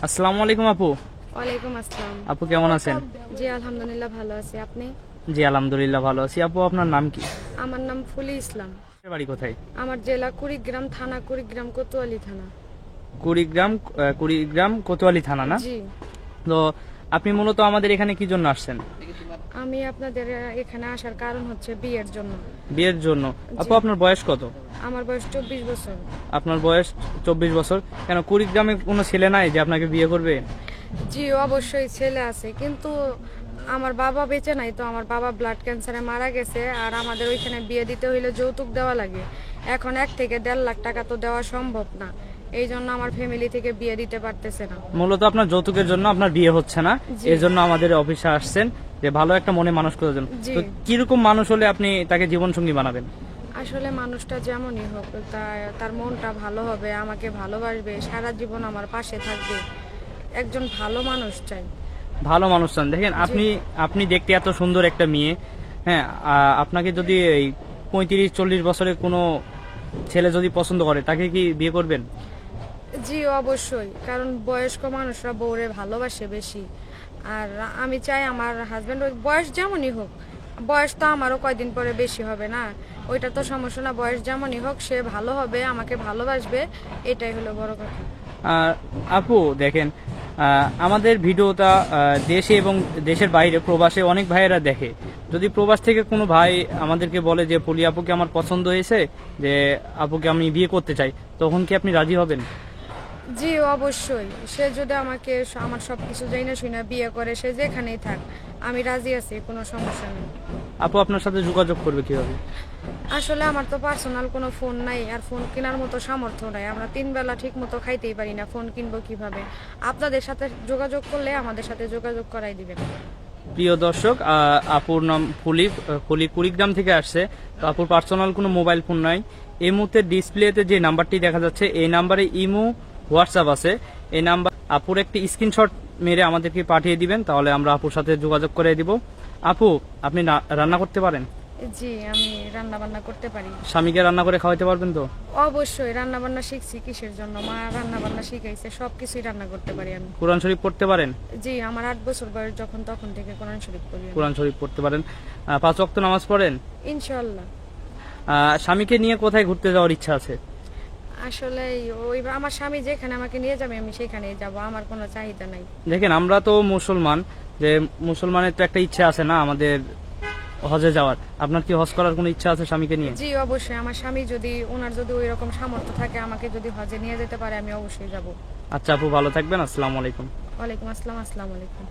আসসালামু আলাইকুম আপু। ওয়ালাইকুম আসসালাম। আপু কেমন আছেন? জি আলহামদুলিল্লাহ ভালো আছি, আপনি? জি আলহামদুলিল্লাহ ভালো আছি। আপু আপনার নাম কি? আমার নাম ফুলি ইসলাম। আপনার বাড়ি কোথায়? আমার জেলা কুড়িগ্রাম, থানা কুড়িগ্রাম, কোতোয়ালি থানা। কুড়িগ্রাম। কুড়িগ্রাম কোতোয়ালি থানা না? জি। তো আপনি মূলত আমাদের এখানে কি জন্য আসছেন? আমি আপনাদের এখানে আসার কারণ হচ্ছে বিয়ের জন্য। বিয়ের জন্য। আপু জি। আপনার বয়স কত? আমার বয়স 24 বছর। আপনার বয়স 24 বছর। কেন কুড়িগ্রামে কোনো ছেলে নাই যে আপনাকে বিয়ে করবে? জি অবশ্যই ছেলে আছে, কিন্তু আমার বাবা বেঁচে নাই, তো আমার বাবা ব্লাড ক্যান্সারে মারা গেছে, আর আমাদের ওইখানে বিয়ে দিতে হইলে যৌতুক দেওয়া লাগে। এখন 1 থেকে 1.5 লাখ টাকা তো দেওয়া সম্ভব না, এই জন্য আমার ফ্যামিলি থেকে বিয়ে দিতে পারতেছে না। মূলত আপনার যৌতুকের জন্য আপনার বিয়ে হচ্ছে না, জি। এই জন্য আমাদের অফিসে আসছেন যে ভালো একটা মনে মানুষ করার জন্য। জি। তো কিরকম মানুষ হলে আপনি তাকে জীবনসঙ্গী বানাবেন? আসলে মানুষটা যেমনই হোক, তার মনটা ভালো হবে, আমাকে ভালোবাসবে, সারা জীবন আমার পাশে থাকবে, একজন ভালো মানুষ চাই। ভালো মানুষ চান। দেখেন জি। আপনি আপনি দেখতে এত সুন্দর একটা মেয়ে, হ্যাঁ, আপনাকে যদি এই 35-40 বছরের কোনো ছেলে যদি পছন্দ করে তাকে কি বিয়ে করবেন? জি অবশ্যই, কারণ বয়স্ক মানুষরা বউরে ভালোবাসে বেশি। আর আমি চাই আমার হাজব্যান্ড বয়স যেমনই হোক, বয়স তো আমারও কয়দিন পরে বেশি হবে না, ওইটা তো সমস্যা না, বয়স যেমনই হোক সে ভালো হবে, আমাকে ভালোবাসবে, এটাই হলো বড় কথা। আর আপু দেখেন, আমাদের ভিডিওটা দেশে এবং দেশের বাইরে প্রবাসে অনেক ভাইয়েরা দেখে। যদি প্রবাস থেকে কোনো ভাই আমাদেরকে বলে যে পলি আপুকে আমার পছন্দ হয়েছে, যে আপুকে আমি বিয়ে করতে চাই, তখন কি আপনি রাজি হবেন? জি অবশ্যই, সে যদি আমাকে আমার সবকিছু জানা শুনে বিয়ে করে, সে যেখানেই থাক, আমি রাজি আছি, কোনো সমস্যা নেই। আপু আপনার সাথে যোগাযোগ করবে কিভাবে? আসলে আমার তো পার্সোনাল কোনো ফোন নাই, আর ফোন কেনার মতো সামর্থ্য নাই, আমরা 3 বেলা ঠিক মতো খাইতেই পারি না, ফোন কিনবো কিভাবে? আপনাদের সাথে যোগাযোগ করলে আমাদের সাথে যোগাযোগ করাই দিবেন। প্রিয় দর্শক, আপুর নাম ফুলি। ফুলি কুড়িগ্রাম থেকে আসছে। তো আপুর পার্সোনাল কোনো মোবাইল ফোন নাই। এই মুহূর্তে ডিসপ্লেতে যে নাম্বারটি দেখা যাচ্ছে, এই নাম্বারে ইমো, হোয়াটসঅ্যাপ আছে। এই নাম্বার আপুর একটি স্ক্রিনশট মেরে আমাদেরকে পাঠিয়ে দিবেন, তাহলে আমরা আপুর সাথে যোগাযোগ করে দিব। আপু, আপনি রান্না করতে পারেন? জি আমি রান্না বান্না করতে পারি। স্বামীকে রান্না করে খাওয়াতে পারবেন তো? অবশ্যই, রান্না বান্না শিখছি, কিসের জন্য, মা রান্না বান্না শিখাইছে, সবকিছুই রান্না করতে পারি আমি। কোরআন শরীফ পড়তে পারেন? জি আমার 8 বছর বয়স যখন, তখন থেকে কোরআন শরীফ পড়ি আমি। কোরআন শরীফ পড়তে পারেন। 5 ওয়াক্ত নামাজ পড়েন? ইনশাআল্লাহ। স্বামীকে নিয়ে কোথায় ঘুরতে যাওয়ার ইচ্ছা আছে? আসলে ওই আমার স্বামী যেখানে আমাকে নিয়ে যাবে আমি সেখানেই যাব, আমার কোনো চাহিদা নাই। দেখেন আমরা তো মুসলমান, যে মুসলমানের তো একটা ইচ্ছা আছে না আমাদের হজে যাওয়ার। আপনার কি হজ করার কোনো ইচ্ছা আছে স্বামীকে নিয়ে? জি অবশ্যই, আমার স্বামী যদি, ওনার যদি ওই রকম সামর্থ্য থাকে, আমাকে যদি হজে নিয়ে যেতে পারে, আমি অবশ্যই যাব। আচ্ছা আপু, ভালো থাকবেন। আসসালামু আলাইকুম। ওয়ালাইকুম আসসালাম। আসসালামু আলাইকুম।